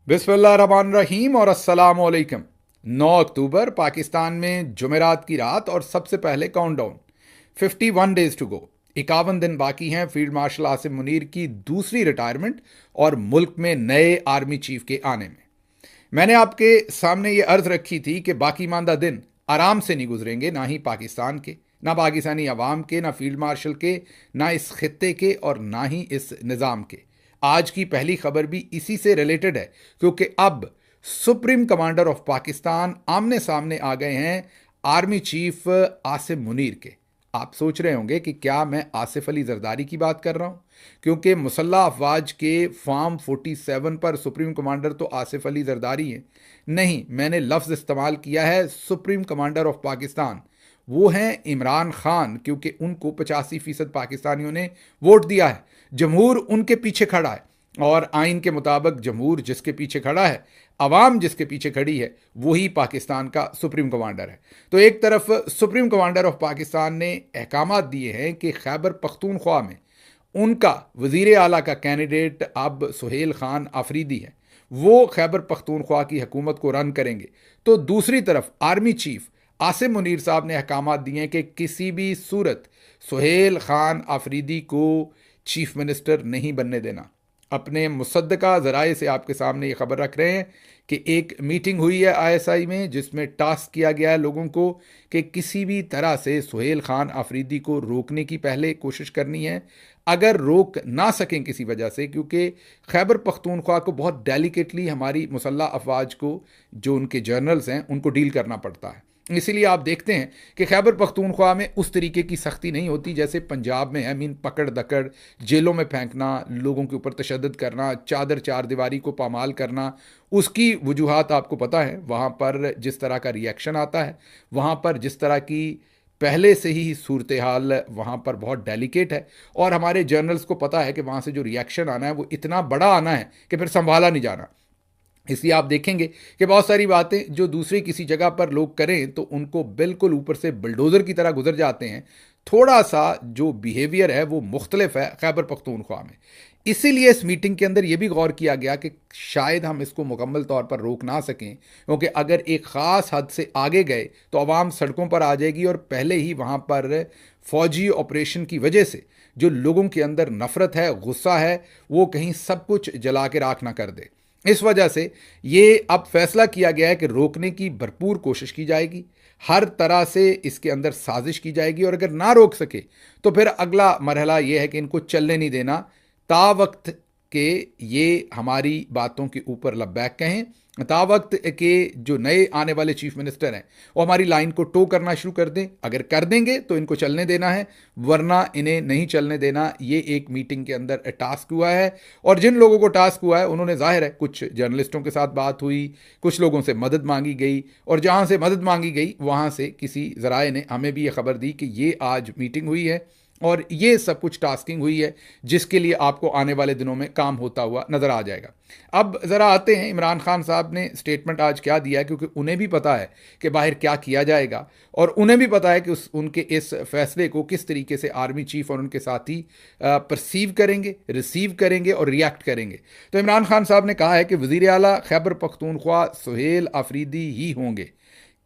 बिस्मिल्लाहिर्रहमानिर्रहीम और अस्सलाम वालेकुम। 9 अक्टूबर पाकिस्तान में जुमेरात की रात और सबसे पहले काउंटडाउन। 51 days to go. 51 दिन बाकी हैं फील्ड मार्शल आसिम मुनीर की दूसरी रिटायरमेंट और मुल्क में नए आर्मी चीफ के आने में। मैंने आपके सामने ये अर्ज रखी थी कि बाकी मानदा दिन आराम से नहीं गुजरेंगे, ना ही पाकिस्तान के, ना पाकिस्तानी अवाम के, ना फील्ड मार्शल के, ना इस खित्ते के और ना ही इस निज़ाम के। आज की पहली खबर भी इसी से रिलेटेड है, क्योंकि अब सुप्रीम कमांडर ऑफ पाकिस्तान आमने सामने आ गए हैं आर्मी चीफ आसिम मुनीर के। आप सोच रहे होंगे कि क्या मैं आसिफ अली जरदारी की बात कर रहा हूं, क्योंकि मुसल्लह अफवाज के फार्म 47 पर सुप्रीम कमांडर तो आसिफ अली जरदारी हैं। नहीं, मैंने लफ्ज़ इस्तेमाल किया है सुप्रीम कमांडर ऑफ पाकिस्तान। वो हैं इमरान खान, क्योंकि उनको 85% पाकिस्तानियों ने वोट दिया है। जमहूर उनके पीछे खड़ा है और आइन के मुताबिक जमहूर जिसके पीछे खड़ा है, अवाम जिसके पीछे खड़ी है, वही पाकिस्तान का सुप्रीम कमांडर है। तो एक तरफ सुप्रीम कमांडर ऑफ पाकिस्तान ने अहकामात दिए हैं कि खैबर पख्तूनख्वा में उनका वज़ीर आला का कैंडिडेट अब सुहेल खान आफरीदी है, वो खैबर पख्तूनख्वा की हुकूमत को रन करेंगे। तो दूसरी तरफ आर्मी चीफ आसिम मुनीर साहब ने अहकामात दिए हैं कि किसी भी सूरत सुहेल खान आफरीदी को चीफ मिनिस्टर नहीं बनने देना। अपने मुसद्दका ज़राए से आपके सामने ये खबर रख रहे हैं कि एक मीटिंग हुई है आईएसआई में, जिसमें टास्क किया गया है लोगों को कि किसी भी तरह से सुहेल खान आफरीदी को रोकने की पहले कोशिश करनी है। अगर रोक ना सकें किसी वजह से, क्योंकि खैबर पख्तूनख्वा को बहुत डेलिकेटली हमारी मुसल्लह अफवाज को, जो उनके जर्नल्स हैं, उनको डील करना पड़ता है। इसीलिए आप देखते हैं कि खैबर पख्तूनख्वा में उस तरीके की सख्ती नहीं होती जैसे पंजाब में है। मीन पकड़ दकड़, जेलों में फेंकना, लोगों के ऊपर तशद्दुद करना, चादर चार दीवारी को पामाल करना, उसकी वजूहात आपको पता है। वहाँ पर जिस तरह का रिएक्शन आता है, वहाँ पर जिस तरह की पहले से ही सूरत हाल वहाँ पर बहुत डेलिकेट है, और हमारे जर्नल्स को पता है कि वहाँ से जो रिएक्शन आना है वो इतना बड़ा आना है कि फिर संभाला नहीं जाना। इसलिए आप देखेंगे कि बहुत सारी बातें जो दूसरी किसी जगह पर लोग करें तो उनको बिल्कुल ऊपर से बुलडोज़र की तरह गुजर जाते हैं। थोड़ा सा जो बिहेवियर है वो मुख्तलिफ है खैबर पख्तूनख्वा में। इसीलिए इस मीटिंग के अंदर यह भी गौर किया गया कि शायद हम इसको मुकम्मल तौर पर रोक ना सकें, क्योंकि अगर एक ख़ास हद से आगे गए तो आवाम सड़कों पर आ जाएगी और पहले ही वहाँ पर फौजी ऑपरेशन की वजह से जो लोगों के अंदर नफ़रत है, गुस्सा है, वो कहीं सब कुछ जला के राख ना कर दे। इस वजह से ये अब फैसला किया गया है कि रोकने की भरपूर कोशिश की जाएगी, हर तरह से इसके अंदर साजिश की जाएगी, और अगर ना रोक सके तो फिर अगला मरहला ये है कि इनको चलने नहीं देना तावक्त के ये हमारी बातों के ऊपर लब्बैक कहें, तावक्त के जो नए आने वाले चीफ मिनिस्टर हैं वो हमारी लाइन को टो करना शुरू कर दें। अगर कर देंगे तो इनको चलने देना है, वरना इन्हें नहीं चलने देना। ये एक मीटिंग के अंदर टास्क हुआ है, और जिन लोगों को टास्क हुआ है उन्होंने, जाहिर है, कुछ जर्नलिस्टों के साथ बात हुई, कुछ लोगों से मदद मांगी गई, और जहाँ से मदद मांगी गई वहाँ से किसी ज़राए ने हमें भी ये खबर दी कि ये आज मीटिंग हुई है और ये सब कुछ टास्किंग हुई है, जिसके लिए आपको आने वाले दिनों में काम होता हुआ नज़र आ जाएगा। अब ज़रा आते हैं इमरान खान साहब ने स्टेटमेंट आज क्या दिया, क्योंकि उन्हें भी पता है कि बाहर क्या किया जाएगा, और उन्हें भी पता है कि उनके इस फैसले को किस तरीके से आर्मी चीफ और उनके साथी परसीव करेंगे, रिसीव करेंगे और रिएक्ट करेंगे। तो इमरान खान साहब ने कहा है कि वज़ीर आला खैबर पख्तूनख्वा सुहेल आफरीदी ही होंगे,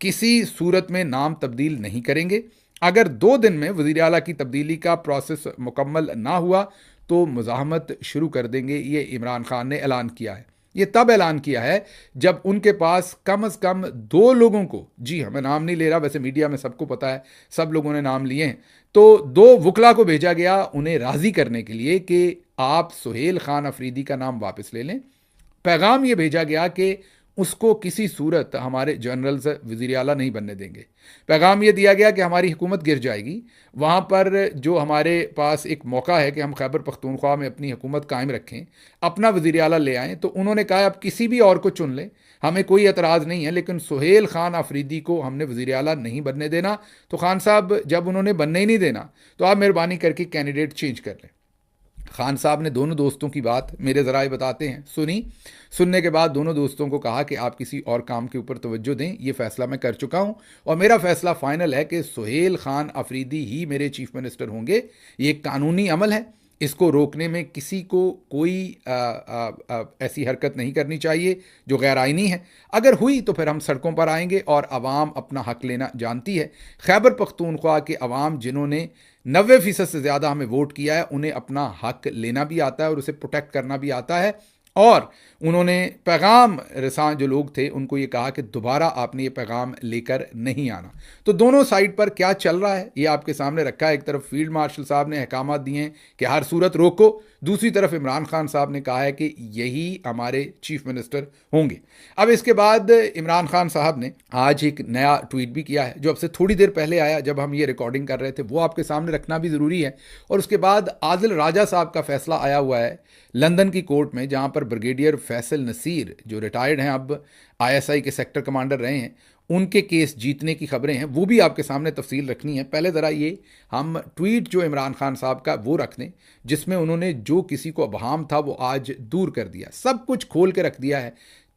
किसी सूरत में नाम तब्दील नहीं करेंगे। अगर 2 दिन में वज़ीर आला की तब्दीली का प्रोसेस मुकम्मल ना हुआ तो मुज़ाहमत शुरू कर देंगे, ये इमरान खान ने ऐलान किया है। ये तब ऐलान किया है जब उनके पास कम से कम 2 लोगों को, जी हाँ, मैं नाम नहीं ले रहा, वैसे मीडिया में सबको पता है, सब लोगों ने नाम लिए हैं, तो 2 वकला को भेजा गया उन्हें राज़ी करने के लिए कि आप सुहेल खान अफरीदी का नाम वापस ले लें। पैगाम ये भेजा गया कि उसको किसी सूरत हमारे जनरल्स वज़ीर आला नहीं बनने देंगे। पैगाम ये दिया गया कि हमारी हुकूमत गिर जाएगी, वहाँ पर जो हमारे पास एक मौका है कि हम खैबर पख्तूनख्वा में अपनी हुकूमत कायम रखें, अपना वज़ीर आला ले आएँ। तो उन्होंने कहा आप किसी भी और को चुन लें, हमें कोई एतराज़ नहीं है, लेकिन सुहेल खान आफरीदी को हमने वज़ीर आला नहीं बनने देना। तो खान साहब, जब उन्होंने बनने ही नहीं देना तो आप मेहरबानी करके कैंडिडेट चेंज कर लें। खान साहब ने दोनों दोस्तों की बात, मेरे ज़राए बताते हैं, सुनी। सुनने के बाद दोनों दोस्तों को कहा कि आप किसी और काम के ऊपर तवज्जो दें, ये फ़ैसला मैं कर चुका हूँ और मेरा फ़ैसला फ़ाइनल है कि सुहेल खान अफरीदी ही मेरे चीफ मिनिस्टर होंगे। ये एक कानूनी अमल है, इसको रोकने में किसी को कोई ऐसी हरकत नहीं करनी चाहिए जो गैर आइनी है। अगर हुई तो फिर हम सड़कों पर आएंगे और आवाम अपना हक लेना जानती है। खैबर पख्तूनख्वा के अवाम जिन्होंने 90% से ज़्यादा हमें वोट किया है, उन्हें अपना हक लेना भी आता है और उसे प्रोटेक्ट करना भी आता है। और उन्होंने पैगाम रसां जो लोग थे उनको ये कहा कि दोबारा आपने ये पैगाम लेकर नहीं आना। तो दोनों साइड पर क्या चल रहा है ये आपके सामने रखा है। एक तरफ फील्ड मार्शल साहब ने अहकाम दिए हैं कि हर सूरत रोको, दूसरी तरफ इमरान खान साहब ने कहा है कि यही हमारे चीफ मिनिस्टर होंगे। अब इसके बाद इमरान खान साहब ने आज एक नया ट्वीट भी किया है जो अब से थोड़ी देर पहले आया, जब हम ये रिकॉर्डिंग कर रहे थे, वो आपके सामने रखना भी ज़रूरी है। और उसके बाद आदिल राजा साहब का फैसला आया हुआ है लंदन की कोर्ट में, जहां पर ब्रिगेडियर फैसल नसीर जो रिटायर्ड हैं, अब आईएसआई के सेक्टर कमांडर रहे हैं, उनके केस जीतने की खबरें हैं, वो भी आपके सामने तफसील रखनी है। पहले ज़रा ये हम ट्वीट जो इमरान खान साहब का वो रख दें, जिसमें उन्होंने जो किसी को अबहाम था वो आज दूर कर दिया, सब कुछ खोल के रख दिया है,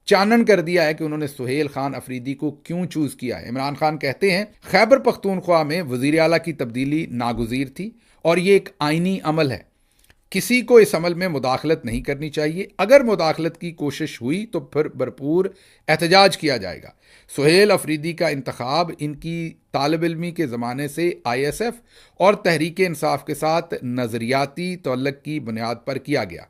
चानन कर दिया है कि उन्होंने सुहेल खान अफरीदी को क्यों चूज़ किया है। इमरान खान कहते हैं खैबर पख्तूनख्वा में वज़ीर आला की तब्दीली नागुज़ीर थी और ये एक आइनी अमल है, किसी को इस अमल में मुदाखलत नहीं करनी चाहिए। अगर मुदाखलत की कोशिश हुई तो फिर भरपूर एहतजाज किया जाएगा। सुहेल अफरीदी का इंतखाब इनकी तालिब इल्मी के ज़माने से ISF और तहरीक इंसाफ के साथ नज़रियाती तअल्लुक़ की बुनियाद पर किया गया।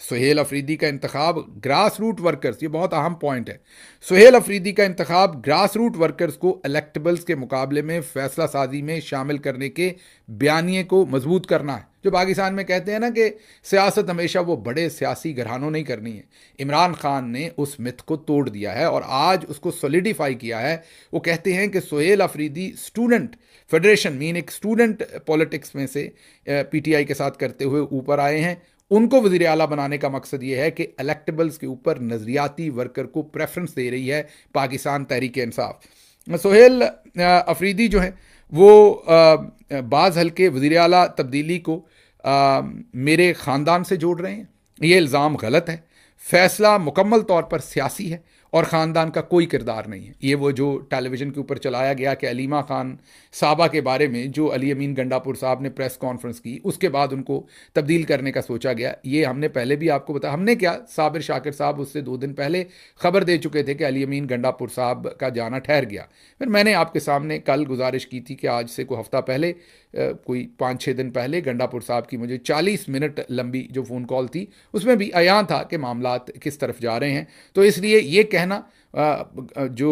सुहेल अफरीदी का इंतखाब ग्रास रूट वर्कर्स, ये बहुत अहम पॉइंट है, सुहेल अफरीदी का इंतखाब ग्रास रूट वर्कर्स को इलेक्टेबल्स के मुकाबले में फैसला साजी में शामिल करने के बयानिए को मजबूत करना है। जो पाकिस्तान में कहते हैं ना कि सियासत हमेशा वो बड़े सियासी घरानों नहीं करनी है, इमरान खान ने उस मिथ को तोड़ दिया है और आज उसको सॉलिडिफाई किया है। वो कहते हैं कि Suhail Afridi student federation mean एक स्टूडेंट पॉलिटिक्स में से PTI के साथ करते हुए ऊपर आए हैं। उनको वज़ीर आला बनाने का मकसद ये है कि इलेक्टेबल्स के ऊपर नज़रियाती वर्कर को प्रेफरेंस दे रही है पाकिस्तान तहरीक इंसाफ। सुहेल अफरीदी जो है वो बाज़ हल्के वज़ीर आला तब्दीली को मेरे ख़ानदान से जोड़ रहे हैं। ये इल्ज़ाम गलत है। फ़ैसला मुकम्मल तौर पर सियासी है और ख़ानदान का कोई किरदार नहीं है। ये वो जो टेलीविज़न के ऊपर चलाया गया कि अलीमा खान साहबा के बारे में जो अली अमीन गंडापुर साहब ने प्रेस कॉन्फ्रेंस की, उसके बाद उनको तब्दील करने का सोचा गया, ये हमने पहले भी आपको बताया। हमने क्या, साबिर शाकिर साहब उससे 2 दिन पहले खबर दे चुके थे कि अली अमीन गंडापुर साहब का जाना ठहर गया। फिर मैंने आपके सामने कल गुजारिश की थी कि आज से कोई हफ्ता पहले, कोई 5-6 दिन पहले गंडापुर साहब की मुझे 40 मिनट लंबी जो फ़ोन कॉल थी, उसमें भी अयान था कि मामलात किस तरफ जा रहे हैं। तो इसलिए ये कहना जो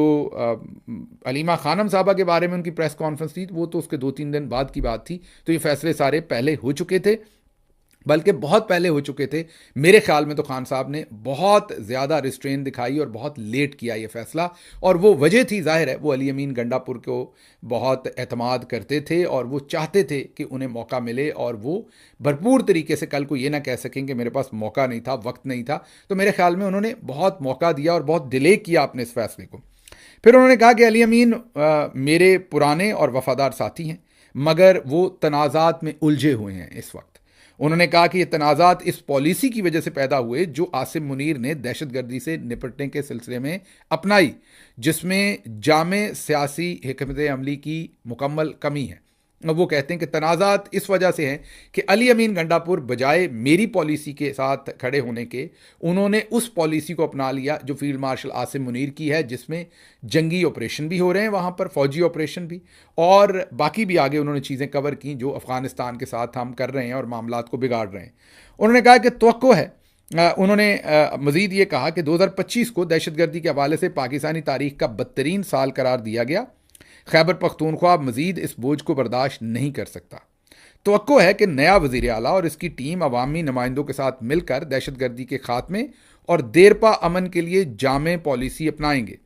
अलीमा खानम साहबा के बारे में उनकी प्रेस कॉन्फ्रेंस थी, वो तो उसके 2-3 दिन बाद की बात थी। तो ये फैसले सारे पहले हो चुके थे, बल्कि बहुत पहले हो चुके थे। मेरे ख्याल में तो खान साहब ने बहुत ज़्यादा रिस्ट्रेन दिखाई और बहुत लेट किया ये फ़ैसला, और वो वजह थी, ज़ाहिर है, वो अली अमीन गंडापुर को बहुत एतमाद करते थे और वो चाहते थे कि उन्हें मौका मिले और वो भरपूर तरीके से कल को ये ना कह सकें कि मेरे पास मौका नहीं था, वक्त नहीं था। तो मेरे ख्याल में उन्होंने बहुत मौका दिया और बहुत डिले किया अपने इस फैसले को। फिर उन्होंने कहा कि अली अमीन मेरे पुराने और वफ़ादार साथी हैं, मगर वो तनाज़ात में उलझे हुए हैं इस वक्त। उन्होंने कहा कि ये तनाज़ात इस पॉलिसी की वजह से पैदा हुए जो आसिम मुनीर ने दहशतगर्दी से निपटने के सिलसिले में अपनाई, जिसमें जामे सियासी हिकमत अमली की मुकम्मल कमी है। वो कहते हैं कि तनाज़ात इस वजह से हैं कि अली अमीन गंडापुर बजाय मेरी पॉलिसी के साथ खड़े होने के, उन्होंने उस पॉलिसी को अपना लिया जो फील्ड मार्शल आसिम मुनीर की है, जिसमें जंगी ऑपरेशन भी हो रहे हैं वहाँ पर, फ़ौजी ऑपरेशन भी, और बाकी भी आगे उन्होंने चीज़ें कवर की जो अफ़गानिस्तान के साथ हम कर रहे हैं और मामलात को बिगाड़ रहे हैं। उन्होंने कहा कि तवक्को है, उन्होंने मज़ीद ये कहा कि 2025 को दहशतगर्दी के हवाले से पाकिस्तानी तारीख़ का बदतरीन साल करार दिया गया। खैबर पख्तूनख्वा मज़ीद इस बोझ को बर्दाश्त नहीं कर सकता। तवक्को है कि नया वज़ीर आला और इसकी टीम अवामी नुमाइंदों के साथ मिलकर दहशतगर्दी के खात्मे और देरपा अमन के लिए जामे पॉलिसी अपनाएंगे।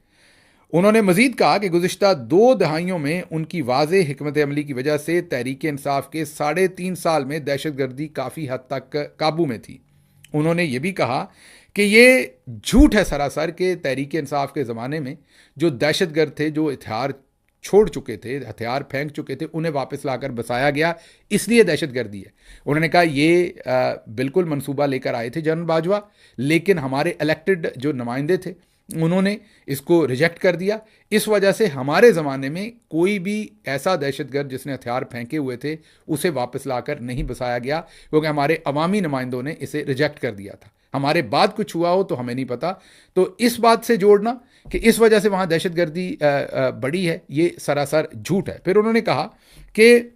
उन्होंने मज़ीद कहा कि गुज़िश्ता 2 दहाइयों में उनकी वाज़े हिकमत अमली की वजह से तहरीक इंसाफ के 3.5 साल में दहशतगर्दी काफ़ी हद तक काबू में थी। उन्होंने ये भी कहा कि ये झूठ है सरासर के तहरीक इंसाफ के ज़माने में जो दहशतगर्द थे, जो हथियार छोड़ चुके थे, हथियार फेंक चुके थे, उन्हें वापस लाकर बसाया गया, इसलिए दहशतगर्दी है। उन्होंने कहा ये बिल्कुल मंसूबा लेकर आए थे जनरल बाजवा, लेकिन हमारे इलेक्टेड जो नुमाइंदे थे उन्होंने इसको रिजेक्ट कर दिया। इस वजह से हमारे ज़माने में कोई भी ऐसा दहशतगर्द जिसने हथियार फेंके हुए थे उसे वापस लाकर नहीं बसाया गया, क्योंकि हमारे अवामी नुमाइंदों ने इसे रिजेक्ट कर दिया था। हमारे बाद कुछ हुआ हो तो हमें नहीं पता। तो इस बात से जोड़ना कि इस वजह से वहाँ दहशतगर्दी बढ़ी है, ये सरासर झूठ है। फिर उन्होंने कहा कि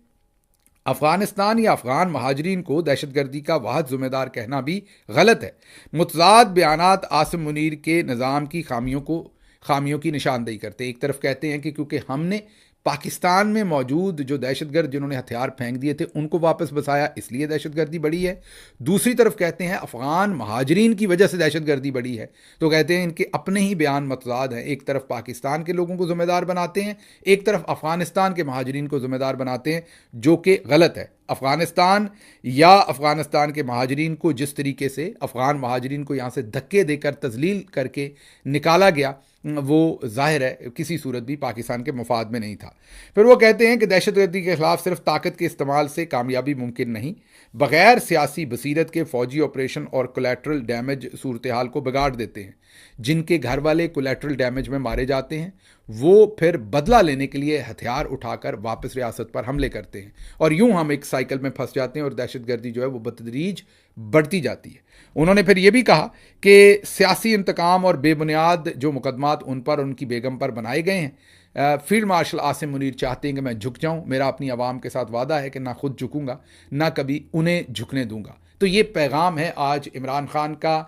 अफगानिस्तान या अफगान महाजरीन को दहशतगर्दी का वाहद ज़िम्मेदार कहना भी गलत है। मुतज़ाद बयानात आसिम मुनीर के निज़ाम की खामियों की निशानदेही करते हैं। एक तरफ कहते हैं कि क्योंकि हमने पाकिस्तान में मौजूद जो दहशतगर्द जिन्होंने हथियार फेंक दिए थे उनको वापस बसाया, इसलिए दहशतगर्दी बढ़ी है। दूसरी तरफ कहते हैं अफगान महाजरीन की वजह से दहशतगर्दी बढ़ी है। तो कहते हैं इनके अपने ही बयान मतजाद हैं। एक तरफ पाकिस्तान के लोगों को जिम्मेदार बनाते हैं, एक तरफ अफगानिस्तान के महाजरीन को जिम्मेदार बनाते हैं, जो कि गलत है। अफगानिस्तान या अफगानिस्तान के महाजरीन को जिस तरीके से अफगान महाजरीन को यहाँ से धक्के देकर तजलील करके निकाला गया, वो जाहिर है किसी सूरत भी पाकिस्तान के मुफाद में नहीं था। फिर वो कहते हैं कि दहशतगर्दी के खिलाफ सिर्फ ताकत के इस्तेमाल से कामयाबी मुमकिन नहीं, बगैर सियासी बसीरत के फौजी ऑपरेशन और कोलैटरल डैमेज सूरत हाल को बिगाड़ देते हैं। जिनके घर वाले कोलैटरल डैमेज में मारे जाते हैं वो फिर बदला लेने के लिए हथियार उठाकर वापस रियासत पर हमले करते हैं, और यूं हम एक साइकिल में फंस जाते हैं और दहशतगर्दी जो है वो बतदरीज बढ़ती जाती है। उन्होंने फिर यह भी कहा कि सियासी इंतकाम और बेबुनियाद जो मुकदमात उन पर उनकी बेगम पर बनाए गए हैं, फील्ड मार्शल आसिम मुनीर चाहते हैं कि मैं झुक जाऊं। मेरा अपनी आवाम के साथ वादा है कि ना खुद झुकूंगा ना कभी उन्हें झुकने दूंगा। तो ये पैगाम है आज इमरान खान का।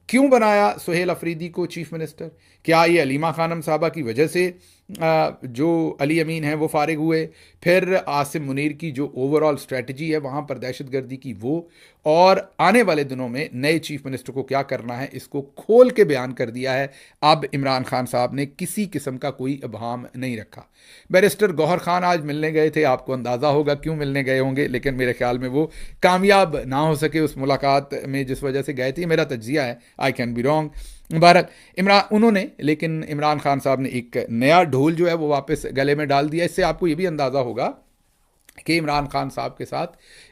क्यों बनाया सुहेल अफरीदी को चीफ मिनिस्टर? क्या ये अलीमा खानम साहबा की वजह से जो अली अमीन हैं वो फारिग हुए? फिर आसिम मुनीर की जो ओवरऑल स्ट्रेटजी है वहाँ पर दहशतगर्दी की वो, और आने वाले दिनों में नए चीफ मिनिस्टर को क्या करना है इसको खोल के बयान कर दिया है। अब इमरान खान साहब ने किसी किस्म का कोई इबहाम नहीं रखा। बैरिस्टर गौहर खान आज मिलने गए थे, आपको अंदाज़ा होगा क्यों मिलने गए होंगे, लेकिन मेरे ख्याल में वो कामयाब ना हो सके उस मुलाकात में जिस वजह से गए थे। मेरा तज्जिया है, आई कैन बी रॉन्ग। मुबारक लेकिन इमरान खान साहब ने एक नया ढोल जो है वो वापस गले में डाल दिया। इससे आपको ये भी अंदाज़ा होगा कि इमरान खान साहब के साथ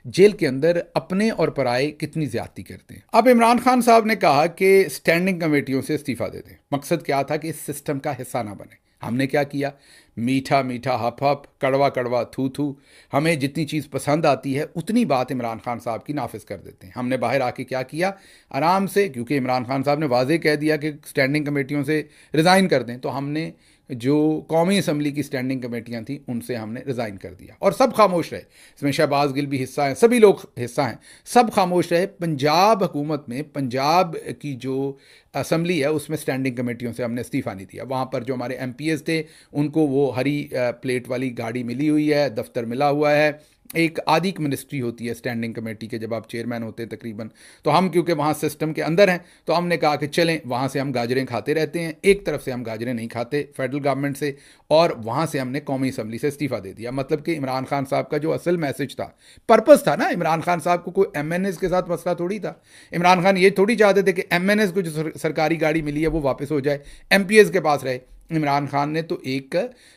जेल के अंदर अपने और पराए कितनी ज्यादती करते हैं। अब इमरान खान साहब ने कहा कि स्टैंडिंग कमेटियों से इस्तीफा दे दें। मकसद क्या था कि इस सिस्टम का हिस्सा ना बने। हमने क्या किया? मीठा मीठा हप हप, कड़वा कड़वा थू थू। हमें जितनी चीज़ पसंद आती है उतनी बात इमरान खान साहब की नाफिज कर देते हैं। हमने बाहर आके क्या किया? आराम से, क्योंकि इमरान खान साहब ने वाजे कह दिया कि स्टैंडिंग कमेटियों से रिज़ाइन कर दें, तो हमने जो कौमी असम्बली की स्टैंडिंग कमेटियां थी उनसे हमने रिज़ाइन कर दिया और सब खामोश रहे। इसमें शहबाज गिल भी हिस्सा हैं, सभी लोग हिस्सा हैं, सब खामोश रहे। पंजाब हुकूमत में पंजाब की जो असम्बली है उसमें स्टैंडिंग कमेटियों से हमने इस्तीफ़ा नहीं दिया। वहाँ पर जो हमारे MPs थे उनको वो हरी प्लेट वाली गाड़ी मिली हुई है, दफ्तर मिला हुआ है। एक आदि मिनिस्ट्री होती है स्टैंडिंग कमेटी के, जब आप चेयरमैन होते हैं तकरीबन। तो हम क्योंकि वहाँ सिस्टम के अंदर हैं तो हमने कहा कि चलें वहाँ से हम गाजरें खाते रहते हैं। एक तरफ से हम गाजरें नहीं खाते फेडरल गवर्नमेंट से, और वहाँ से हमने कौमी असम्बली से इस्तीफ़ा दे दिया। मतलब कि इमरान खान साहब का जो असल मैसेज था, पर्पस था ना, इमरान खान साहब को कोई MNS के साथ मसला थोड़ी था। इमरान खान ये थोड़ी चाहते थे कि MNS को जो सरकारी गाड़ी मिली है वो वापस हो जाए, MPs के पास रहे। इमरान खान ने तो एक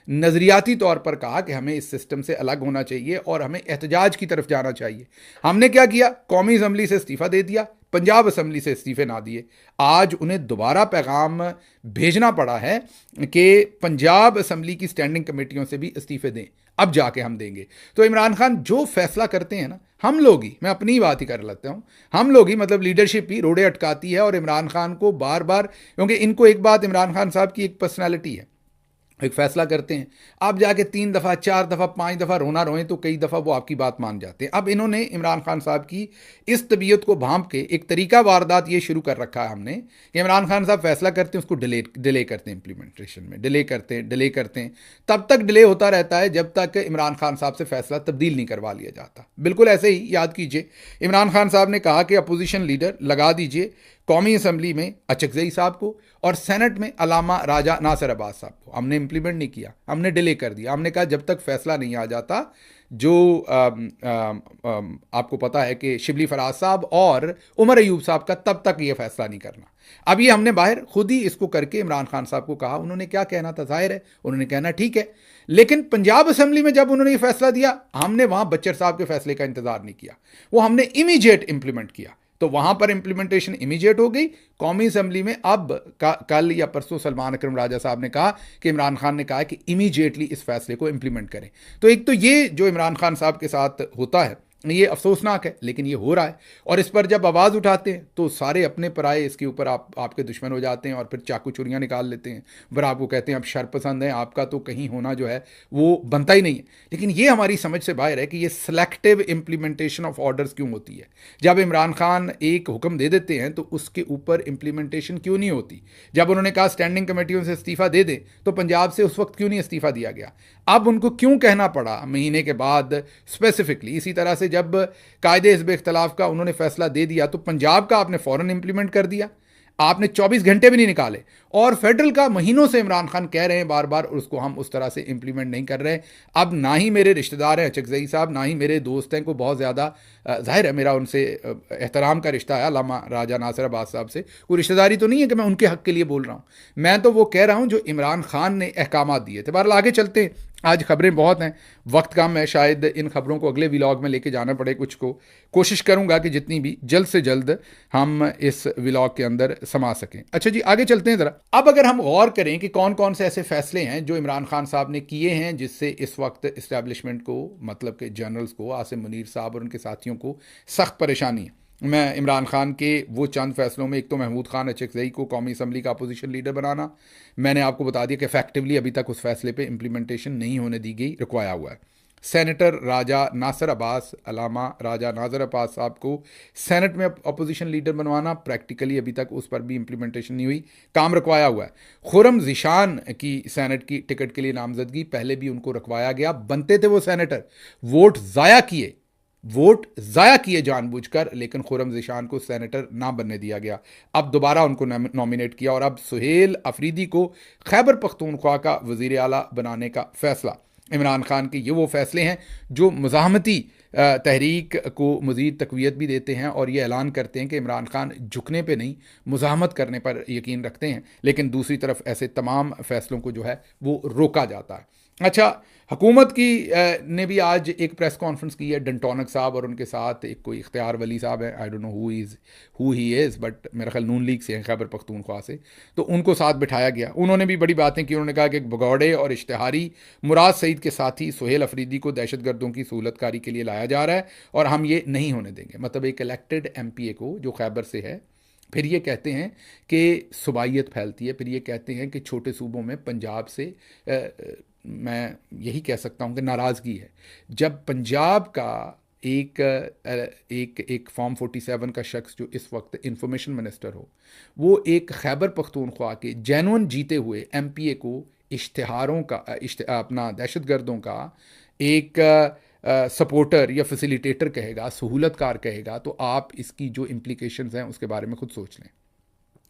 नज़रियाती तौर पर कहा कि हमें इस सिस्टम से अलग होना चाहिए और हमें एहतजाज की तरफ जाना चाहिए। हमने क्या किया? कौमी असम्बली से इस्तीफ़ा दे दिया, पंजाब असम्बली से इस्तीफ़े ना दिए। आज उन्हें दोबारा पैगाम भेजना पड़ा है कि पंजाब असम्बली की स्टैंडिंग कमेटियों से भी इस्तीफ़े दें, अब जाके हम देंगे। तो इमरान खान जो फैसला करते हैं ना, हम लोग ही, मैं अपनी बात ही कर लेता हूँ, हम लोग ही मतलब लीडरशिप ही रोड़े अटकाती है। और इमरान खान को बार बार, क्योंकि इनको एक बात, इमरान खान साहब की एक पर्सनैलिटी है, एक फैसला करते हैं, आप जाके 3 दफ़ा 4 दफ़ा 5 दफ़ा रोना रोएं तो कई दफ़ा वो आपकी बात मान जाते हैं। अब इन्होंने इमरान खान साहब की इस तबीयत को भांप के एक तरीका वारदात ये शुरू कर रखा है हमने कि इमरान खान साहब फैसला करते हैं, उसको डिले करते हैं, इम्प्लीमेंटेशन में डिले करते हैं। तब तक डिले होता रहता है जब तक इमरान खान साहब से फैसला तब्दील नहीं करवा लिया जाता। बिल्कुल ऐसे ही याद कीजिए, इमरान खान साहब ने कहा कि अपोजिशन लीडर लगा दीजिए कौमी असम्बली में अचकज़ई साहब को और सेनेट में अलामा राजा नासिर अब्बास साहब को। हमने इम्प्लीमेंट नहीं किया, हमने डिले कर दिया। हमने कहा जब तक फैसला नहीं आ जाता, जो आपको पता है कि शिबली फराज साहब और उमर अयूब साहब का, तब तक ये फैसला नहीं करना। अब ये हमने बाहर खुद ही इसको करके इमरान खान साहब को कहा। उन्होंने क्या कहना था, जाहिर है उन्होंने कहना ठीक है। लेकिन पंजाब असम्बली में जब उन्होंने ये फैसला दिया, हमने वहाँ बच्चर साहब के फैसले का इंतजार नहीं किया, वो हमने इमीडिएट इंप्लीमेंट किया। तो वहां पर इंप्लीमेंटेशन इमीडिएट हो गई। कौमी असम्बली में अब कल या परसों सलमान अकरम राजा साहब ने कहा कि इमरान खान ने कहा कि इमीडिएटली इस फैसले को इंप्लीमेंट करें। तो एक तो ये जो इमरान खान साहब के साथ होता है ये अफसोसनाक है, लेकिन ये हो रहा है। और इस पर जब आवाज़ उठाते हैं तो सारे अपने पराए इसके ऊपर आपके दुश्मन हो जाते हैं और फिर चाकू छुरियाँ निकाल लेते हैं, फिर आपको कहते हैं आप शरपसंद हैं, आपका तो कहीं होना जो है वो बनता ही नहीं है। लेकिन ये हमारी समझ से बाहर है कि ये सिलेक्टिव इम्प्लीमेंटेशन ऑफ ऑर्डर्स क्यों होती है। जब इमरान खान एक हुक्म दे देते हैं तो उसके ऊपर इम्प्लीमेंटेशन क्यों नहीं होती। जब उन्होंने कहा स्टैंडिंग कमेटियों से इस्तीफ़ा दे दें तो पंजाब से उस वक्त क्यों नहीं इस्तीफ़ा दिया गया। अब उनको क्यों कहना पड़ा महीने के बाद स्पेसिफिकली। इसी तरह से जब कायदे हिज़्ब इख्तिलाफ का उन्होंने फैसला दे दिया तो पंजाब का आपने फ़ौरन इंप्लीमेंट कर दिया, आपने 24 घंटे भी नहीं निकाले। और फेडरल का महीनों से इमरान खान कह रहे हैं बार बार, और उसको हम उस तरह से इंप्लीमेंट नहीं कर रहे। अब ना ही मेरे रिश्तेदार हैं अचकज़ई साहब, ना ही मेरे दोस्त हैं, को बहुत ज़्यादा जाहिर है मेरा उनसे एहतराम का रिश्ता है अल्लामा राजा नासिर अब्बास साहब से, कोई रिश्तेदारी तो नहीं है कि मैं उनके हक़ के लिए बोल रहा हूँ। मैं तो वो कह रहा हूँ जो इमरान खान ने अहकामात दिए थे। बहरहाल आगे चलते हैं, आज खबरें बहुत हैं, वक्त कम है, शायद इन खबरों को अगले व्लॉग में लेके जाना पड़े कुछ को। कोशिश करूंगा कि जितनी भी जल्द से जल्द हम इस व्लॉग के अंदर समा सकें। अच्छा जी, आगे चलते हैं ज़रा। अब अगर हम गौर करें कि कौन कौन से ऐसे फैसले हैं जो इमरान खान साहब ने किए हैं जिससे इस वक्त इस्टेब्लिशमेंट को, मतलब के जनरल्स को, आसिम मुनीर साहब और उनके साथियों को सख्त परेशानी है। मैं इमरान खान के वो चंद फैसलों में, एक तो महमूद खान अचकज़ई को कौमी असम्बली का अपोजिशन लीडर बनाना, मैंने आपको बता दिया कि इफेक्टिवली अभी तक उस फैसले पे इम्प्लीमेंटेशन नहीं होने दी गई, रुकवाया हुआ है। सेनेटर राजा नासिर अब्बास, अलामा राजा नासिर अब्बास साहब को सेनेट में अपोजिशन लीडर बनवाना, प्रैक्टिकली अभी तक उस पर भी इम्प्लीमेंटेशन नहीं हुई, काम रुकवाया हुआ है। खुर्रम ज़ीशान की सेनेट की टिकट के लिए नामजदगी, पहले भी उनको रुकवाया गया, बनते थे वो सेनेटर, वोट ज़ाया किए जानबूझकर, लेकिन खुर्रम ज़ीशान को सेनेटर ना बनने दिया गया। अब दोबारा उनको नॉमिनेट किया और अब सुहेल अफरीदी को खैबर पख्तूनख्वा का वज़ीर आला बनाने का फ़ैसला। इमरान खान के ये वो फैसले हैं जो मुज़ाहमती तहरीक को मज़ीद तक़वियत भी देते हैं और ये ऐलान करते हैं कि इमरान खान झुकने पे नहीं, मुज़ाहमत करने पर यकीन रखते हैं। लेकिन दूसरी तरफ ऐसे तमाम फ़ैसलों को जो है वो रोका जाता है। अच्छा, हुकूमत की ने भी आज एक प्रेस कॉन्फ्रेंस की है। डंटोनक साहब और उनके साथ एक कोई इख्तियार वली साहब है, I don't know who he is, but मेरा ख्याल नून लीग से हैं, खैबर पख्तूनख्वा से, तो उनको साथ बिठाया गया। उन्होंने भी बड़ी बातें की। उन्होंने कहा कि भगौड़े और इश्तिहारी मुराद सईद के साथी सुहेल अफरीदी को दहशतगर्दों की सहूलतकारी के लिए लाया जा रहा है और हम ये नहीं होने देंगे। मतलब एक इलेक्टेड MPA को जो खैबर से है, फिर ये कहते हैं कि सूबाइयत फैलती है, फिर ये कहते हैं कि छोटे सूबों में पंजाब से मैं यही कह सकता हूँ कि नाराज़गी है। जब पंजाब का एक फॉर्म 47 का शख्स जो इस वक्त इंफॉर्मेशन मिनिस्टर हो, वो एक खैबर पख्तूनख्वा के जेन्युइन जीते हुए MPA को इश्तिहारों का अपना दहशतगर्दों का एक सपोर्टर या फैसिलिटेटर कहेगा, सहूलतकार कहेगा, तो आप इसकी जो इम्प्लीकेशंस हैं उसके बारे में खुद सोच लें।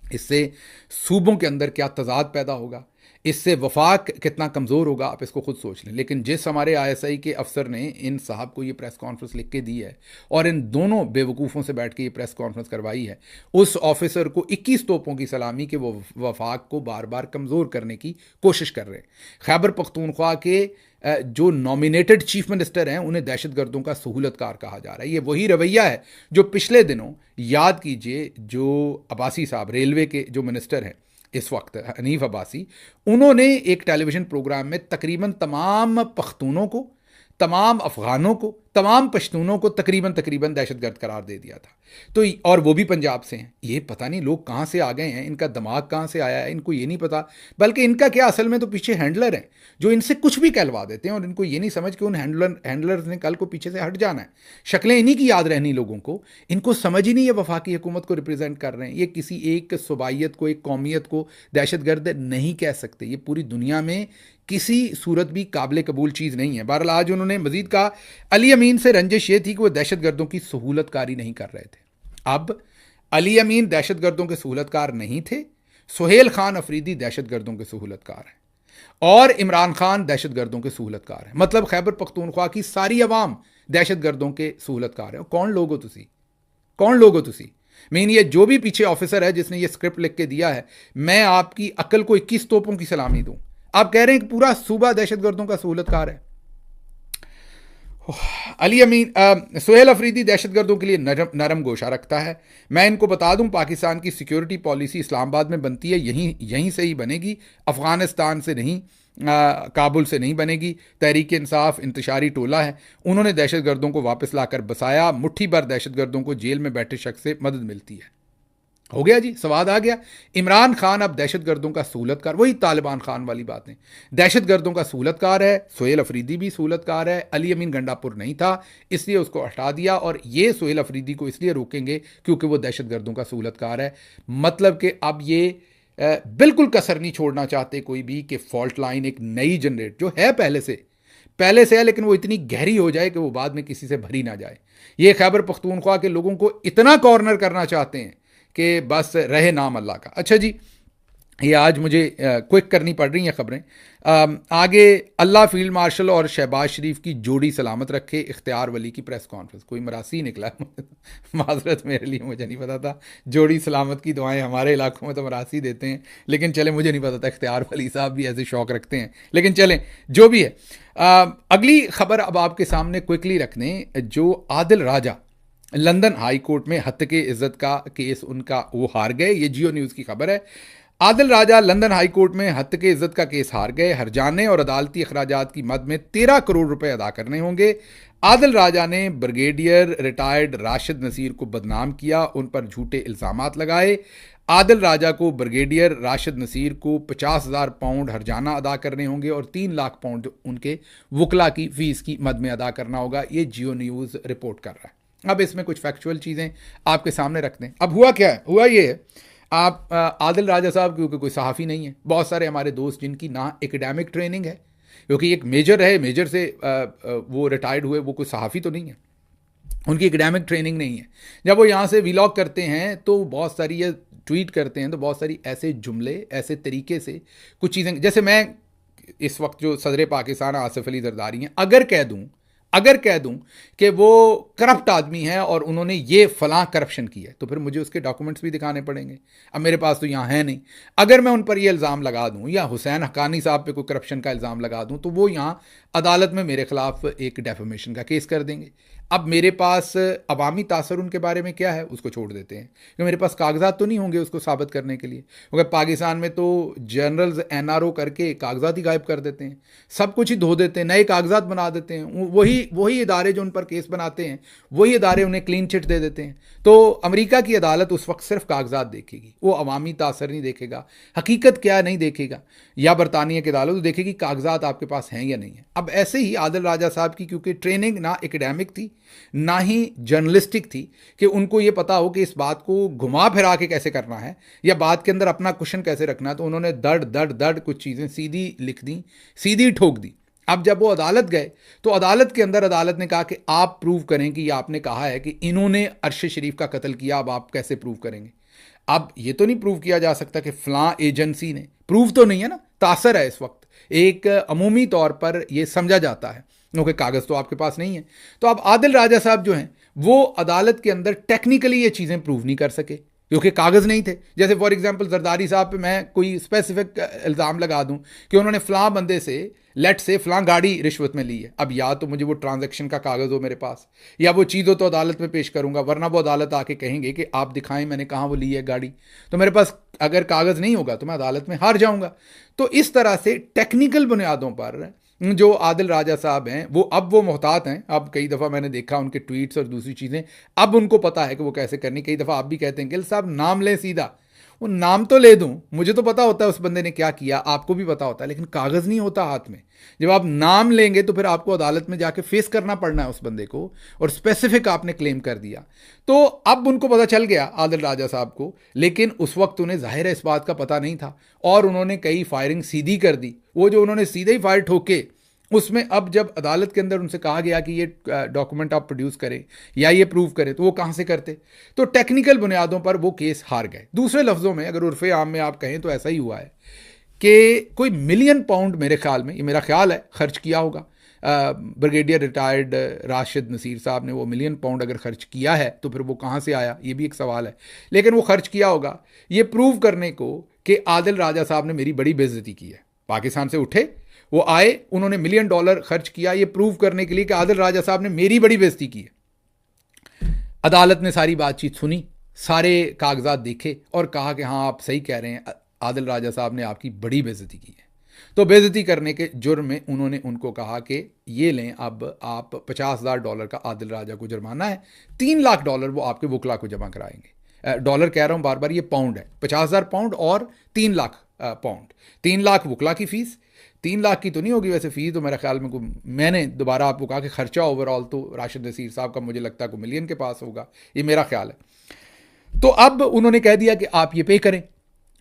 इससे सूबों के अंदर क्या तजाद पैदा होगा, इससे वफाक कितना कमज़ोर होगा, आप इसको खुद सोच लें। लेकिन जिस हमारे ISI के अफसर ने इन साहब को ये प्रेस कॉन्फ्रेंस लिख के दी है और इन दोनों बेवकूफ़ों से बैठ के ये प्रेस कॉन्फ्रेंस करवाई है, उस ऑफिसर को 21 तोपों की सलामी कि वो वफाक को बार बार कमज़ोर करने की कोशिश कर रहे हैं। खैबर पख्तूनख्वा के जो नॉमिनेटेड चीफ मिनिस्टर हैं उन्हें दहशतगर्दों का सहूलतकार कहा जा रहा है। ये वही रवैया है जो पिछले दिनों, याद कीजिए, जो अब्बासी साहब रेलवे के जो मिनिस्टर हैं इस वक्त, हनीफ अब्बासी, उन्होंने एक टेलीविज़न प्रोग्राम में तकरीबन तमाम पख्तूनों को, तमाम अफ़गानों को, तमाम पश्तूनों को तकरीबन दहशतगर्द करार दे दिया था। तो और वो भी पंजाब से हैं। ये पता नहीं लोग कहाँ से आ गए हैं, इनका दिमाग कहाँ से आया है, इनको ये नहीं पता। बल्कि इनका क्या, असल में तो पीछे हैंडलर हैं जो इनसे कुछ भी कहलवा देते हैं और इनको ये नहीं समझ कि उन हैंडलर्स ने कल को पीछे से हट जाना है। शक्लें इन्हीं की याद रहनी लोगों को, इनको समझ ही नहीं है वफाकी हुकूमत को रिप्रेजेंट कर रहे हैं। ये किसी एक सूबाइयत को, एक कौमियत को दहशतगर्द नहीं कह सकते। ये पूरी दुनिया में किसी सूरत भी काबिल कबूल चीज़ नहीं है। बहरहाल आज उन्होंने मजीद कहा, अली अमीन से रंजिश ये थी कि वो दहशतगर्दों की सहूलतकारी नहीं कर रहे थे। अब अली अमीन दहशतगर्दों के सहूलतकार नहीं थे, सुहेल खान अफरीदी दहशतगर्दों के सहूलतकार हैं और इमरान खान दहशतगर्दों के सहूलतकार हैं। मतलब खैबर पख्तूनख्वा की सारी अवाम दहशतगर्दों के सहूलतकार है। कौन लोग हो तुसी, कौन लोग हो तुसी? मीन ये जो भी पीछे ऑफिसर है जिसने ये स्क्रिप्ट लिख के दिया है, मैं आपकी अक्ल को 21 तोपों की सलामी दूं। आप कह रहे हैं कि पूरा सूबा दहशतगर्दों का सहूलतकार है। अली अमीन सुहेल अफरीदी दहशतगर्दों के लिए नरम गोशा रखता है। मैं इनको बता दूं, पाकिस्तान की सिक्योरिटी पॉलिसी इस्लामाबाद में बनती है, यहीं यहीं से ही बनेगी, अफगानिस्तान से नहीं, काबुल से नहीं बनेगी। तहरीक इंसाफ इंतशारी टोला है, उन्होंने दहशतगर्दों को वापस लाकर बसाया। मुट्ठी भर दहशतगर्दों को जेल में बैठे शख्स से मदद मिलती है। हो गया जी, स्वाद आ गया। इमरान खान अब दहशतगर्दों का सहूलतकार, वही तालिबान खान वाली बातें, दहशतगर्दों का सहूलतकार है। सुहेल अफरीदी भी सहूलतकार है। अली अमीन गंडापुर नहीं था, इसलिए उसको हटा दिया, और ये सुहेल अफरीदी को इसलिए रोकेंगे क्योंकि वो दहशतगर्दों का सहूलतकार है। मतलब कि अब ये बिल्कुल कसर नहीं छोड़ना चाहते कोई भी कि फॉल्ट लाइन एक नई जनरेट जो है पहले से है, लेकिन वो इतनी गहरी हो जाए कि वो बाद में किसी से भरी ना जाए। ये खैबर पख्तूनख्वा के लोगों को इतना कॉर्नर करना चाहते हैं कि बस रहे नाम अल्लाह का। अच्छा जी, ये आज मुझे क्विक करनी पड़ रही हैं खबरें। आगे अल्लाह फील्ड मार्शल और शहबाज शरीफ की जोड़ी सलामत रखे, इख्तियार वली की प्रेस कॉन्फ्रेंस। कोई मरासी निकला माजरत, मेरे लिए, मुझे नहीं पता था। जोड़ी सलामत की दुआएं हमारे इलाकों में तो मरासी देते हैं, लेकिन चले, मुझे नहीं पता था इख्तियार वली साहब भी ऐसे शौक रखते हैं, लेकिन चलें जो भी है। अगली खबर अब आपके सामने क्विकली रखने, जो आदिल राजा लंदन हाई कोर्ट में हत्या के इज्जत का केस उनका वो हार गए। ये जियो न्यूज़ की खबर है। आदिल राजा लंदन हाई कोर्ट में हत्या के इज्जत का केस हार गए। हरजाने और अदालती अखराजात की मद में 13 करोड़ रुपए अदा करने होंगे। आदिल राजा ने ब्रिगेडियर रिटायर्ड राशिद नसीर को बदनाम किया, उन पर झूठे इल्ज़ामात लगाए। आदिल राजा को ब्रिगेडियर राशिद नसीर को 50,000 पाउंड हरजाना अदा करने होंगे और 3 लाख पाउंड उनके वकला की फीस की मद में अदा करना होगा। ये जियो न्यूज़ रिपोर्ट कर रहा है। अब इसमें कुछ फैक्चुअल चीज़ें आपके सामने रखते हैं। अब हुआ क्या है? हुआ ये है, आप आदिल राजा साहब क्योंकि कोई सहाफ़ी नहीं है, बहुत सारे हमारे दोस्त जिनकी ना एकेडमिक ट्रेनिंग है, क्योंकि एक मेजर है, मेजर से वो रिटायर्ड हुए, वो कोई सहाफ़ी तो नहीं है, उनकी एकेडमिक ट्रेनिंग नहीं है। जब वो यहाँ से व्लॉग करते हैं तो बहुत सारी, या ट्वीट करते हैं तो बहुत सारी ऐसे जुमले, ऐसे तरीके से कुछ चीज़ें, जैसे मैं इस वक्त जो सदर पाकिस्तान आसिफ अली जरदारी हैं, अगर कह दूं कि वो करप्ट आदमी है और उन्होंने ये फलां करप्शन की है, तो फिर मुझे उसके डॉक्यूमेंट्स भी दिखाने पड़ेंगे। अब मेरे पास तो यहाँ है नहीं। अगर मैं उन पर ये इल्ज़ाम लगा दूं या हुसैन हक्कानी साहब पे कोई करप्शन का इल्ज़ाम लगा दूं, तो वो यहाँ अदालत में मेरे खिलाफ एक डेफेमेशन का केस कर देंगे। अब मेरे पास अवामी तासर उनके बारे में क्या है, उसको छोड़ देते हैं, क्योंकि मेरे पास कागजात तो नहीं होंगे उसको साबित करने के लिए, क्योंकि पाकिस्तान में तो जनरल्स एनआरओ करके कागजात ही गायब कर देते हैं, सब कुछ ही धो देते हैं, नए कागजात बना देते हैं। वही इदारे जो उन पर केस बनाते हैं, वही इदारे उन्हें क्लीन चिट दे देते हैं। तो अमेरिका की अदालत उस वक्त सिर्फ कागजात देखेगी, वो अवामी तासर नहीं देखेगा, हकीकत क्या नहीं देखेगा। या बरतानिया की अदालत देखेगी कागजात आपके पास हैं या नहीं है। अब ऐसे ही आदिल राजा साहब की क्योंकि ट्रेनिंग ना एकेडमिक थी ना ही जर्नलिस्टिक थी, कि उनको ये पता हो कि इस बात को घुमा फिरा के कैसे करना है या बात के अंदर अपना क्वेश्चन कैसे रखना है, तो उन्होंने दड़ कुछ चीज़ें सीधी लिख दी, सीधी ठोक दी। अब जब वो अदालत गए तो अदालत के अंदर अदालत ने कहा कि आप प्रूव करें कि ये आपने कहा है कि इन्होंने अरशद शरीफ का कत्ल किया, अब आप कैसे प्रूव करेंगे? अब ये तो नहीं प्रूव किया जा सकता कि फलां एजेंसी ने, प्रूव तो नहीं है ना, तासर है इस वक्त, एक अमूमी तौर पर यह समझा जाता है, क्योंकि कागज़ तो आपके पास नहीं है। तो अब आदिल राजा साहब जो हैं वो अदालत के अंदर टेक्निकली ये चीज़ें प्रूव नहीं कर सके क्योंकि कागज़ नहीं थे। जैसे फॉर एग्जांपल जरदारी साहब पे मैं कोई स्पेसिफिक इल्ज़ाम लगा दूं कि उन्होंने फ़लाँ बंदे से लेट से फ़लाँ गाड़ी रिश्वत में ली है, अब या तो मुझे वो ट्रांजैक्शन का कागज़ हो मेरे पास या वो चीज़ हो तो अदालत में पेश करूंगा, वरना वो अदालत आके कहेंगे कि आप दिखाएं मैंने कहाँ वो ली है गाड़ी, तो मेरे पास अगर कागज़ नहीं होगा तो मैं अदालत में हार जाऊँगा। तो इस तरह से टेक्निकल बुनियादों पर जो आदिल राजा साहब हैं वो मोहतात हैं। अब कई दफ़ा मैंने देखा उनके ट्वीट्स और दूसरी चीज़ें, अब उनको पता है कि वो कैसे करनी। कई दफ़ा आप भी कहते हैं गिल साहब नाम लें सीधा, वो नाम तो ले दूं, मुझे तो पता होता है उस बंदे ने क्या किया, आपको भी पता होता है, लेकिन कागज़ नहीं होता हाथ में। जब आप नाम लेंगे तो फिर आपको अदालत में जाके फेस करना पड़ना है उस बंदे को, और स्पेसिफिक आपने क्लेम कर दिया। तो अब उनको पता चल गया आदिल राजा साहब को, लेकिन उस वक्त उन्हें जाहिर है इस बात का पता नहीं था और उन्होंने कई फायरिंग सीधी कर दी। वो जो उन्होंने सीधे ही फायर ठोके उसमें अब जब अदालत के अंदर उनसे कहा गया कि ये डॉक्यूमेंट आप प्रोड्यूस करें या ये प्रूव करें, तो वो कहाँ से करते? तो टेक्निकल बुनियादों पर वो केस हार गए। दूसरे लफ्ज़ों में अगर उर्फ़े आम में आप कहें तो ऐसा ही हुआ है कि कोई मिलियन पाउंड मेरे ख्याल में, ये मेरा ख्याल है, खर्च किया होगा ब्रिगेडियर रिटायर्ड राशिद नसीर साहब ने। वो मिलियन पाउंड अगर खर्च किया है तो फिर वो कहाँ से आया, ये भी एक सवाल है, लेकिन वो खर्च किया होगा ये प्रूव करने को कि आदिल राजा साहब ने मेरी बड़ी बेइज्जती की है। पाकिस्तान से उठे, वो आए, उन्होंने $1 मिलियन खर्च किया ये प्रूव करने के लिए कि आदिल राजा साहब ने मेरी बड़ी बेइज्जती की है। अदालत ने सारी बातचीत सुनी, सारे कागजात देखे और कहा कि हाँ आप सही कह रहे हैं, आदिल राजा साहब ने आपकी बड़ी बेइज्जती की है। तो बेइज्जती करने के जुर्म में उन्होंने उनको कहा कि ये लें, अब आप $50,000 का आदिल राजा को जुर्माना है, $3 लाख वो आपके वकला को जमा कराएंगे। डॉलर कह रहा हूँ बार बार, ये पाउंड है, 50,000 पाउंड और 3 लाख पाउंड। 3 लाख वकला की फीस, 3 लाख की तो नहीं होगी वैसे फीस, तो मेरे ख्याल में मैंने दोबारा आपको कहा कि खर्चा ओवरऑल तो राशिद नसीर साहब का मुझे लगता है को $1 मिलियन के पास होगा, ये मेरा ख्याल है। तो अब उन्होंने कह दिया कि आप ये पे करें।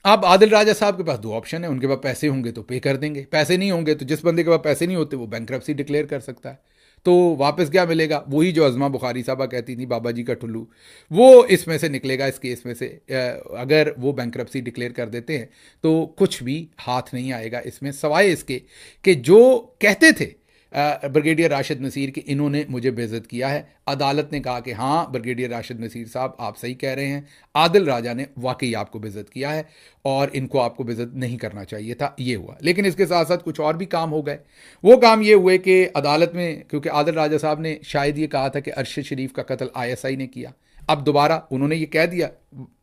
अब आदिल राजा साहब के पास 2 ऑप्शन है, उनके पास पैसे होंगे तो पे कर देंगे, पैसे नहीं होंगे तो जिस बंदे के पास पैसे नहीं होते वो बैंक्रप्सी डिक्लेयर कर सकता है। तो वापस क्या मिलेगा? वही जो अज़मा बुखारी साहबा कहती थी, बाबा जी का टुल्लू, वो इसमें से निकलेगा, इस केस में से। अगर वो बैंक्रप्सी डिक्लेयर कर देते हैं तो कुछ भी हाथ नहीं आएगा इसमें, सवाए इसके कि जो कहते थे ब्रिगेडियर राशिद नसीर कि इन्होंने मुझे बेइज्जत किया है। अदालत ने कहा कि हाँ ब्रिगेडियर राशिद नसीर साहब आप सही कह रहे हैं, आदिल राजा ने वाकई आपको बेइज्जत किया है और इनको आपको बेइज्जत नहीं करना चाहिए था। ये हुआ, लेकिन इसके साथ साथ कुछ और भी काम हो गए। वो काम ये हुए कि अदालत में, क्योंकि आदिल राजा साहब ने शायद ये कहा था कि अरशद शरीफ का कत्ल ISI ने किया, अब दोबारा उन्होंने ये कह दिया,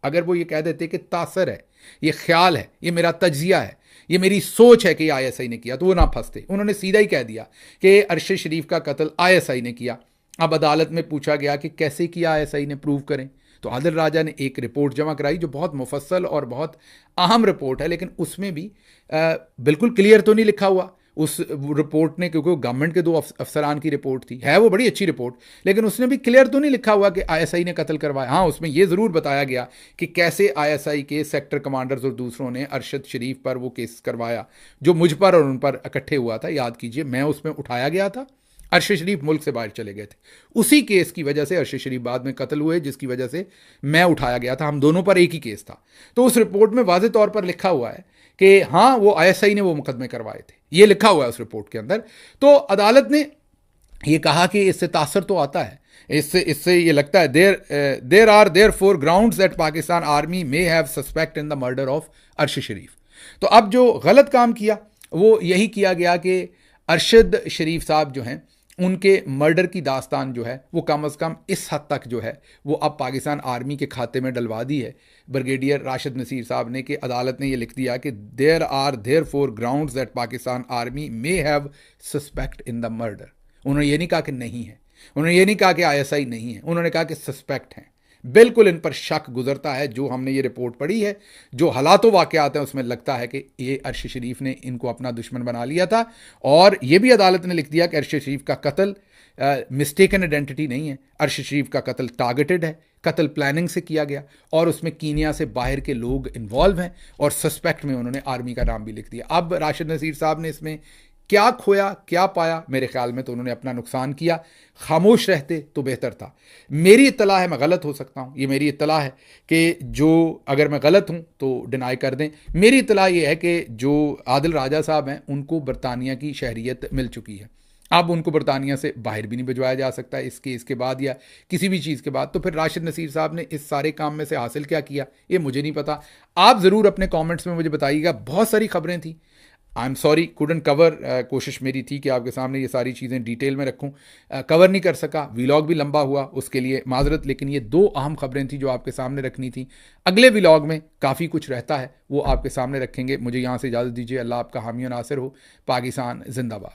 अगर वो ये कह देते कि तासर है, ये ख्याल है, ये मेरा तज्जिया है, ये मेरी सोच है कि ISI ने किया, तो वो ना फंसते। उन्होंने सीधा ही कह दिया कि अरशद शरीफ का कत्ल ISI ने किया। अब अदालत में पूछा गया कि कैसे किया ISI ने, प्रूव करें। तो आदिल राजा ने एक रिपोर्ट जमा कराई जो बहुत मुफस्सल और बहुत अहम रिपोर्ट है, लेकिन उसमें भी बिल्कुल क्लियर तो नहीं लिखा हुआ उस रिपोर्ट ने, क्योंकि गवर्नमेंट के 2 अफसरान की रिपोर्ट थी, है वो बड़ी अच्छी रिपोर्ट, लेकिन उसने भी क्लियर तो नहीं लिखा हुआ कि ISI ने कत्ल करवाया। हाँ, उसमें ये ज़रूर बताया गया कि कैसे ISI के सेक्टर कमांडर्स और दूसरों ने अरशद शरीफ पर वो केस करवाया जो मुझ पर और उन पर इकट्ठे हुआ था। याद कीजिए, मैं उसमें उठाया गया था, अरशद शरीफ मुल्क से बाहर चले गए थे, उसी केस की वजह से अरशद शरीफ बाद में कत्ल हुए, जिसकी वजह से मैं उठाया गया था, हम दोनों पर एक ही केस था। तो उस रिपोर्ट में वाज़ेह तौर पर लिखा हुआ है कि हाँ वो ISI ने वो मुकदमे करवाए थे, ये लिखा हुआ है उस रिपोर्ट के अंदर। तो अदालत ने ये कहा कि इससे तासर तो आता है, इससे ये लगता है there are there four grounds that Pakistan army may have suspect in the murder of Arshad Sharif. तो अब जो गलत काम किया वो यही किया गया कि अरशद शरीफ साहब जो हैं उनके मर्डर की दास्तान जो है वो कम अज़ कम इस हद तक जो है वो अब पाकिस्तान आर्मी के खाते में डलवा दी है ब्रिगेडियर राशिद नसीर साहब ने, कि अदालत ने ये लिख दिया कि there are there four grounds that Pakistan army may have suspect in the murder. उन्होंने ये नहीं कहा कि नहीं है, उन्होंने ये नहीं कहा कि ISI नहीं है, उन्होंने कहा कि सस्पेक्ट हैं, बिल्कुल इन पर शक गुजरता है। जो हमने ये रिपोर्ट पढ़ी है, जो हालात वाक़यात हैं, उसमें लगता है कि ये अरशद शरीफ ने इनको अपना दुश्मन बना लिया था। और ये भी अदालत ने लिख दिया कि अरशद शरीफ का कत्ल मिस्टेकन आइडेंटिटी नहीं है, अरशद शरीफ का कत्ल टारगेटेड है, कत्ल प्लानिंग से किया गया और उसमें कीनिया से बाहर के लोग इन्वॉल्व हैं और सस्पेक्ट में उन्होंने आर्मी का नाम भी लिख दिया। अब राशिद नसीर साहब ने इसमें क्या खोया क्या पाया? मेरे ख्याल में तो उन्होंने अपना नुकसान किया, खामोश रहते तो बेहतर था। मेरी इत्तला है, मैं गलत हो सकता हूँ, ये मेरी इत्तला है कि जो अगर मैं गलत हूँ तो डिनाई कर दें। मेरी इत्तला ये है कि जो आदिल राजा साहब हैं उनको बरतानिया की शहरियत मिल चुकी है, अब उनको बरतानिया से बाहर भी नहीं भिजवाया जा सकता है इसके बाद या किसी भी चीज़ के बाद। तो फिर राशिद नसीर साहब ने इस सारे काम में से हासिल क्या किया ये मुझे नहीं पता। आप ज़रूर अपने कमेंट्स में मुझे बताइएगा। बहुत सारी खबरें थी, I am sorry couldn't cover, कोशिश मेरी थी कि आपके सामने ये सारी चीज़ें डिटेल में रखूं, कवर नहीं कर सका, व्लॉग भी लंबा हुआ, उसके लिए माजरत। लेकिन ये 2 अहम खबरें थी जो आपके सामने रखनी थी। अगले व्लॉग में काफ़ी कुछ रहता है, वो आपके सामने रखेंगे। मुझे यहाँ से इजाज़त दीजिए। अल्लाह आपका हामी और नासिर हो। पाकिस्तान जिंदाबाद।